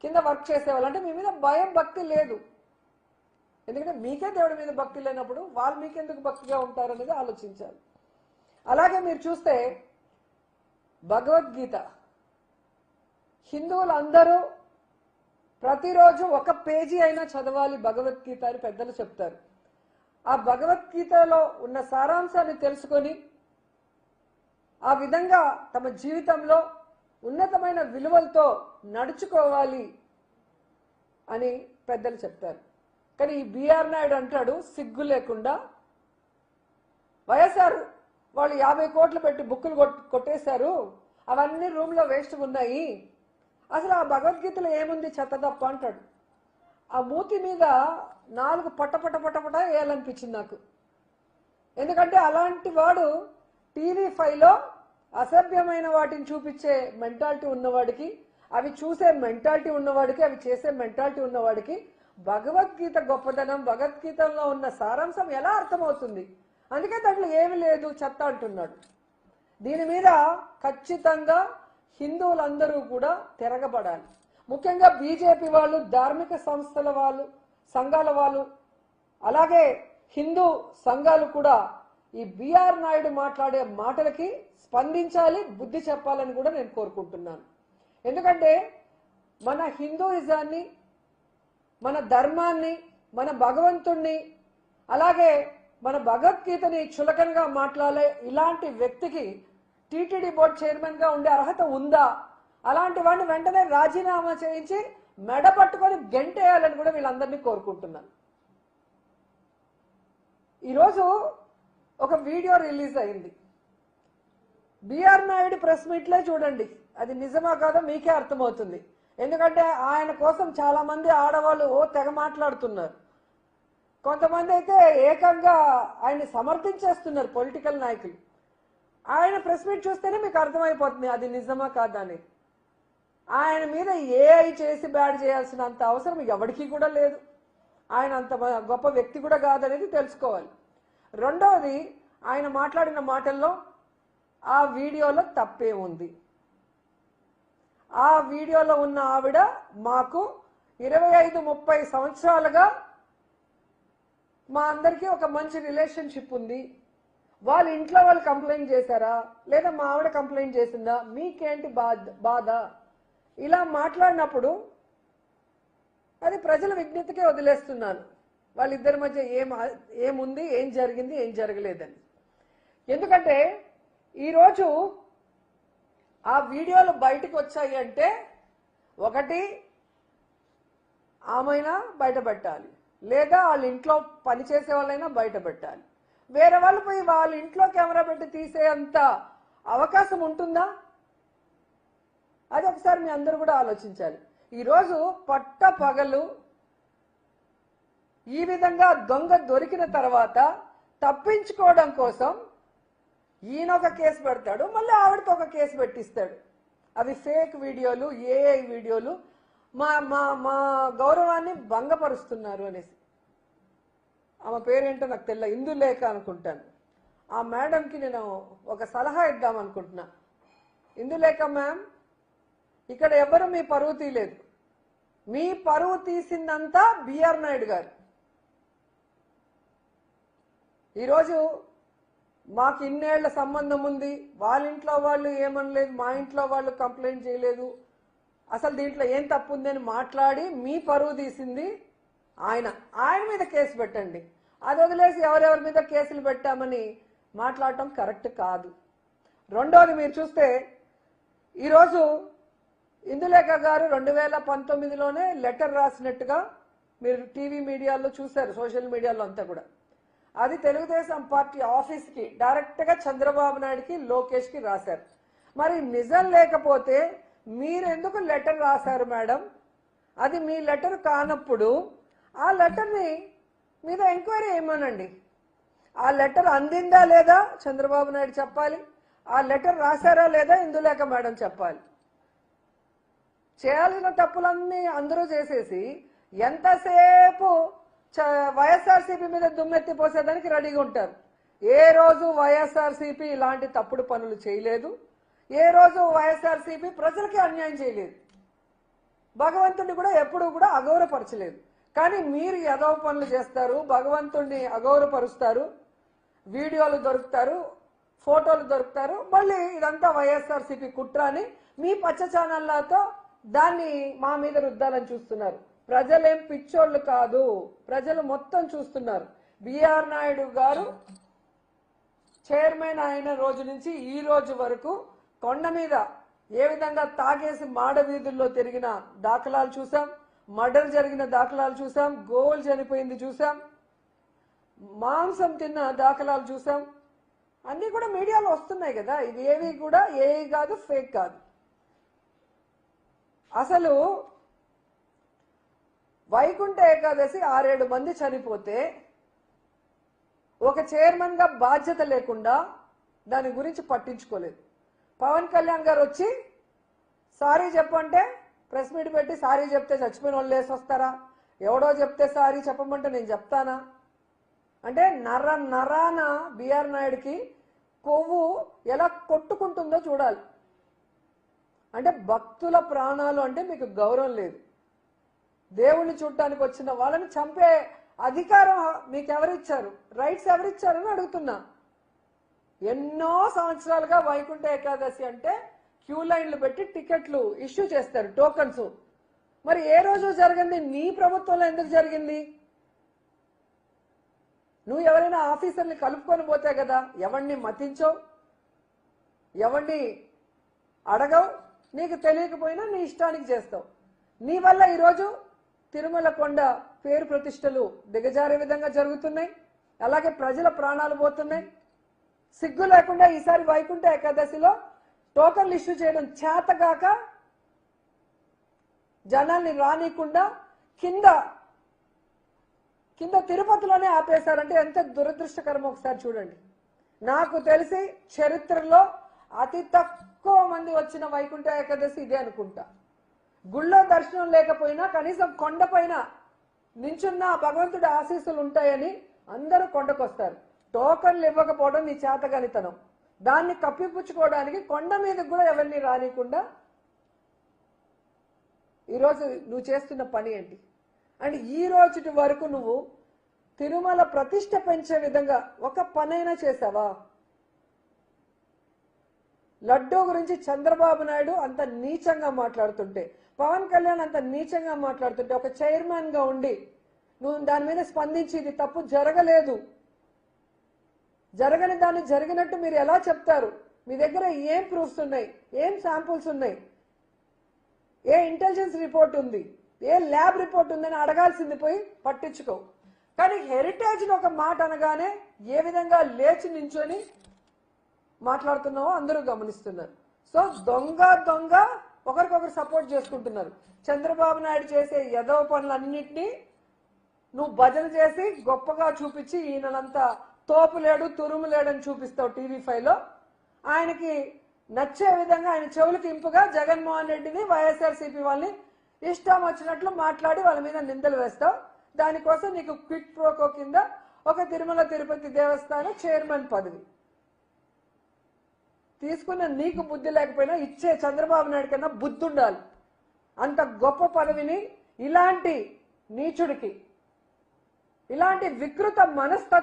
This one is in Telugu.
కింద వర్క్ చేసేవాళ్ళు. అంటే మీ మీద భయం భక్తి లేదు. ఎందుకంటే మీకే దేవుడి మీద భక్తి లేనప్పుడు వాళ్ళు మీకెందుకు భక్తిగా ఉంటారనేది ఆలోచించాలి. అలాగే మీరు చూస్తే భగవద్గీత హిందువులందరూ ప్రతిరోజు ఒక పేజీ అయినా చదవాలి భగవద్గీత అని పెద్దలు చెప్తారు. ఆ భగవద్గీతలో ఉన్న సారాంశాన్ని తెలుసుకొని ఆ విధంగా తమ జీవితంలో ఉన్నతమైన విలువలతో నడుచుకోవాలి అని పెద్దలు చెప్తారు. కానీ ఈ బిఆర్ నాయుడు అంటాడు సిగ్గు లేకుండా, వైఎస్ఆర్ వాళ్ళు 50 కోట్లు పెట్టి బుక్కులు కొట్టేశారు, అవన్నీ రూమ్లో వేస్ట్ ఉన్నాయి, అసలు ఆ భగవద్గీతలో ఏముంది చెత్త తప్ప అంటాడు. ఆ మూతి మీద 4 పట్ట వేయాలనిపించింది నాకు. ఎందుకంటే అలాంటి వాడు TV5లో అసభ్యమైన వాటిని చూపించే మెంటాలిటీ ఉన్నవాడికి, అవి చూసే మెంటాలిటీ ఉన్నవాడికి, అవి చేసే మెంటాలిటీ ఉన్నవాడికి భగవద్గీత గొప్పదనం, భగవద్గీతలో ఉన్న సారాంశం ఎలా అర్థమవుతుంది? అందుకే దాంట్లో ఏమి లేదు చెత్త అంటున్నాడు. దీని మీద ఖచ్చితంగా హిందువులందరూ కూడా తిరగబడాలి. ముఖ్యంగా బీజేపీ వాళ్ళు, ధార్మిక సంస్థల వాళ్ళు, సంఘాల వాళ్ళు, అలాగే హిందూ సంఘాలు కూడా ఈ బిఆర్ నాయుడు మాట్లాడే మాటలకి స్పందించాలి, బుద్ధి చెప్పాలని కూడా నేను కోరుకుంటున్నాను. ఎందుకంటే మన హిందూయిజాన్ని, మన ధర్మాన్ని, మన భగవంతుణ్ణి, అలాగే మన భగవద్గీతని చులకనగా మాట్లాడే ఇలాంటి వ్యక్తికి టీటీడీ బోర్డు చైర్మన్ గా ఉండే అర్హత ఉందా? అలాంటి వాడిని వెంటనే రాజీనామా చేయించి మెడ పట్టుకొని గెంటేయాలని కూడా వీళ్ళందరినీ కోరుకుంటున్నాను. ఈరోజు ఒక వీడియో రిలీజ్ అయింది. బిఆర్ నాయుడు ప్రెస్ మీట్లే చూడండి, అది నిజమా కాదో మీకే అర్థమవుతుంది. ఎందుకంటే ఆయన కోసం చాలా మంది ఆడవాళ్ళు తెగ మాట్లాడుతున్నారు. కొంతమంది అయితే ఏకంగా ఆయన్ని సమర్థించేస్తున్నారు పొలిటికల్ నాయకులు. ఆయన ప్రెస్ మీట్ చూస్తేనే మీకు అర్థమైపోతుంది అది నిజమా కాదా అని. ఆయన మీద ఏఐ చేసి బ్యాడ్ చేయాల్సినంత అవసరం ఎవరికీ కూడా లేదు. ఆయన అంత గొప్ప వ్యక్తి కూడా కాదనేది తెలుసుకోవాలి. రెండవది, ఆయన మాట్లాడిన మాటల్లో ఆ వీడియోలో తప్పే ఉంది. ఆ వీడియోలో ఉన్న ఆవిడ మాకు 25-30 సంవత్సరాలుగా మా అందరికీ ఒక మంచి రిలేషన్షిప్ ఉంది, వాళ్ళ ఇంట్లో వాళ్ళు కంప్లైంట్ చేశారా లేదా మా ఆవిడ కంప్లైంట్ చేసిందా, మీకేంటి బాధ, ఇలా మాట్లాడినప్పుడు అది ప్రజల విజ్ఞతకే వదిలేస్తున్నాను. వాళ్ళిద్దరి మధ్య ఏముంది, ఏం జరిగింది, ఏం జరగలేదని. ఎందుకంటే ఈరోజు ఆ వీడియోలు బయటకు వచ్చాయి అంటే ఒకటి ఆమెనా బయట పెట్టాలి, లేదా వాళ్ళ ఇంట్లో పనిచేసే వాళ్ళైనా బయట పెట్టాలి. వేరే వాళ్ళు పోయి వాళ్ళ ఇంట్లో కెమెరా పెట్టి తీసేంత అవకాశం ఉంటుందా? అది ఒకసారి మీ అందరూ కూడా ఆలోచించాలి. ఈరోజు పట్ట పగలు ఈ విధంగా దొంగ దొరికిన తర్వాత తప్పించుకోవడం కోసం ఈయన ఒక కేసు పెడతాడు, మళ్ళీ ఆవిడతో ఒక కేసు పెట్టిస్తాడు. అవి ఫేక్ వీడియోలు, ఏఐ వీడియోలు, మా మా మా గౌరవాన్ని భంగపరుస్తున్నారు అనేసి. ఆమె పేరేంటో నాకు తెలియదు, ఇందులేఖ అనుకుంటాను. ఆ మేడంకి నేను ఒక సలహా ఇద్దామనుకుంటున్నా. ఇందులేఖ మ్యామ్, ఇక్కడ ఎవరు మీ పరువు తీయలేదు, మీ పరువు తీసిందంతా బిఆర్ నాయుడు గారు. ఈరోజు మాకు ఇన్నేళ్ల సంబంధం ఉంది, వాళ్ళ ఇంట్లో వాళ్ళు ఏమనలేదు, మా ఇంట్లో వాళ్ళు కంప్లైంట్ చేయలేదు, అసలు దీంట్లో ఏం తప్పు ఉందని మాట్లాడి మీ పరువు తీసింది ఆయన మీద కేసు పెట్టండి. అది వదిలేసి ఎవరెవరి మీద కేసులు పెట్టామని మాట్లాడటం కరెక్ట్ కాదు. రెండోది, మీరు చూస్తే ఈరోజు ఇందులేఖ గారు 2019లోనే లెటర్ రాసినట్టుగా మీరు టీవీ మీడియాలో చూశారు, సోషల్ మీడియాలో అంతా కూడా. అది తెలుగుదేశం పార్టీ ఆఫీస్కి డైరెక్ట్గా చంద్రబాబు నాయుడుకి, లోకేష్కి రాశారు. మరి నిజం లేకపోతే మీరెందుకు లెటర్ రాశారు మేడం? అది మీ లెటర్ కానప్పుడు ఆ లెటర్ని మీద ఎంక్వైరీ చేయమనండి. ఆ లెటర్ అందిందా లేదా చంద్రబాబు నాయుడు చెప్పాలి, ఆ లెటర్ రాశారా లేదా ఇందులేఖ మేడం చెప్పాలి. చేయాల్సిన తప్పులన్నీ అందరూ చేసేసి ఎంతసేపు వైఎస్ఆర్సీపీ మీద దుమ్మెత్తి పోసేదానికి రెడీగా ఉంటారు. ఏ రోజు వైఎస్ఆర్సీపీ ఇలాంటి తప్పుడు పనులు చేయలేదు, ఏ రోజు వైఎస్ఆర్సీపీ ప్రజలకి అన్యాయం చేయలేదు. భగవంతుడిని కూడా ఎప్పుడు కూడా అగౌరవపరచలేదు. కానీ మీరు ఎదవ పనులు చేస్తారు, భగవంతుడిని అగౌరవపరుస్తారు, వీడియోలు దొరుకుతారు, ఫోటోలు దొరుకుతారు, మళ్ళీ ఇదంతా వైఎస్ఆర్సీపీ కుట్ర అని మీ పచ్చ ఛానళ్లతో దాన్ని మా మీద రుద్దాలని చూస్తున్నారు. ప్రజలేం పిచ్చోళ్ళు కాదు, ప్రజలు మొత్తం చూస్తున్నారు. బిఆర్ నాయుడు గారు చైర్మన్ అయిన రోజు నుంచి ఈ రోజు వరకు కొండ మీద ఏ విధంగా తాగేసి మాడ వీధుల్లో తిరిగిన దాఖలాలు చూసాం, మర్డర్ జరిగిన దాఖలాలు చూసాం, గోవులు చనిపోయింది చూసాం, మాంసం తిన్న దాఖలాలు చూసాం. అన్నీ కూడా మీడియాలో వస్తున్నాయి కదా. ఇవి ఏవి కూడా ఏవి కాదు, ఫేక్ కాదు. అసలు వైకుంఠ ఏకాదశి 6-7 మంది చనిపోతే ఒక చైర్మన్ గా బాధ్యత లేకుండా దాని గురించి పట్టించుకోలేదు. పవన్ కళ్యాణ్ గారు వచ్చి సారీ చెప్పంటే ప్రెస్ మీట్ పెట్టి సారీ చెప్తే చచ్చిపోయిన వాళ్ళు లేసి వస్తారా? ఎవడో చెప్తే సారీ చెప్పమంటే నేను చెప్తానా? అంటే నరాన బిఆర్ నాయుడికి కొవ్వు ఎలా కొట్టుకుంటుందో చూడాలి. అంటే భక్తుల ప్రాణాలు అంటే మీకు గౌరవం లేదు. దేవుణ్ణి చూడటానికి వచ్చిన వాళ్ళని చంపే అధికారం మీకు ఎవరిచ్చారు? రైట్స్ ఎవరిచ్చారని అడుగుతున్నా. ఎన్నో సంవత్సరాలుగా వైకుంఠ ఏకాదశి అంటే క్యూ లైన్లు పెట్టి టికెట్లు ఇష్యూ చేస్తారు, టోకన్స్. మరి ఏ రోజు జరిగింది? నీ ప్రభుత్వంలో ఎందుకు జరిగింది? నువ్వు ఎవరైనా ఆఫీసర్ని కలుపుకొని పోతే కదా, ఎవరిని మతించో, ఎవరిని అడగవు, నీకు తెలియకపోయినా నీ ఇష్టానికి చేస్తావు. నీ వల్ల ఈరోజు తిరుమల కొండ పేరు ప్రతిష్టలు దిగజారే విధంగా జరుగుతున్నాయి, అలాగే ప్రజల ప్రాణాలు పోతున్నాయి. సిగ్గు లేకుండా ఈసారి వైకుంఠ ఏకాదశిలో టోకన్లు ఇష్యూ చేయడం చేతగాక జనాల్ని రానికుండా కింద తిరుపతిలోనే ఆపేశారంటే ఎంత దురదృష్టకరమో ఒకసారి చూడండి. నాకు తెలిసి చరిత్రలో అతి తక్కువ మంది వచ్చిన వైకుంఠ ఏకాదశి ఇదే అనుకుంటా. గుళ్ళో దర్శనం లేకపోయినా కనీసం కొండపైన నించున్న భగవంతుడి ఆశీస్సులు ఉంటాయని అందరూ కొండకొస్తారు. టోకన్లు ఇవ్వకపోవడం నీ చేతగానితనం. దాన్ని కప్పిపుచ్చుకోవడానికి కొండ మీదకి కూడా ఎవరిని రానికుండా ఈరోజు నువ్వు చేస్తున్న పని ఏంటి? అండ్ ఈ రోజు వరకు నువ్వు తిరుమల ప్రతిష్ట పెంచే విధంగా ఒక పనైనా చేసావా? లడ్డూ గురించి చంద్రబాబు నాయుడు అంత నీచంగా మాట్లాడుతుంటే, పవన్ కళ్యాణ్ అంత నీచంగా మాట్లాడుతుంటే, ఒక చైర్మన్ గా ఉండి నువ్వు దాని మీద స్పందించి ఇది తప్పు జరగలేదు, జరగని దాన్ని జరిగినట్టు మీరు ఎలా చెప్తారు? మీ దగ్గర ఏం ప్రూఫ్స్ ఉన్నాయి? ఏం శాంపుల్స్ ఉన్నాయి? ఏ ఇంటెలిజెన్స్ రిపోర్ట్ ఉంది? ఏ ల్యాబ్ రిపోర్ట్ ఉందని అడగాల్సింది పోయి పట్టించుకో. కానీ హెరిటేజ్ ఒక మాట అనగానే ఏ విధంగా లేచి నించొని మాట్లాడుతున్నావో అందరూ గమనిస్తున్నారు. సో దొంగ ఒకరికొకరు సపోర్ట్ చేసుకుంటున్నారు. చంద్రబాబు నాయుడు చేసే యదవ పనులన్నింటినీ నువ్వు భజన చేసి గొప్పగా చూపించి ఈయనంతా తోపులేడు తురుములేడని చూపిస్తావు టీవీ5లో. ఆయనకి నచ్చే విధంగా ఆయన చెవులకు ఇంపుగా జగన్మోహన్ రెడ్డిని వైఎస్ఆర్సీపీ వాళ్ళని ఇష్టం వచ్చినట్లు మాట్లాడి వాళ్ళ మీద నిందలు వేస్తావు. దానికోసం నీకు క్విట్ ప్రోకో కింద ఒక తిరుమల తిరుపతి దేవస్థానం చైర్మన్ పదవి తీసుకున్న నీకు బుద్ధి లేకపోయినా ఇచ్చే చంద్రబాబు నాయుడు కన్నా బుద్ధి ఉండాలి. అంత గొప్ప పదవిని ఇలాంటి నీచుడికి, ఇలాంటి వికృత మనస్తత్వం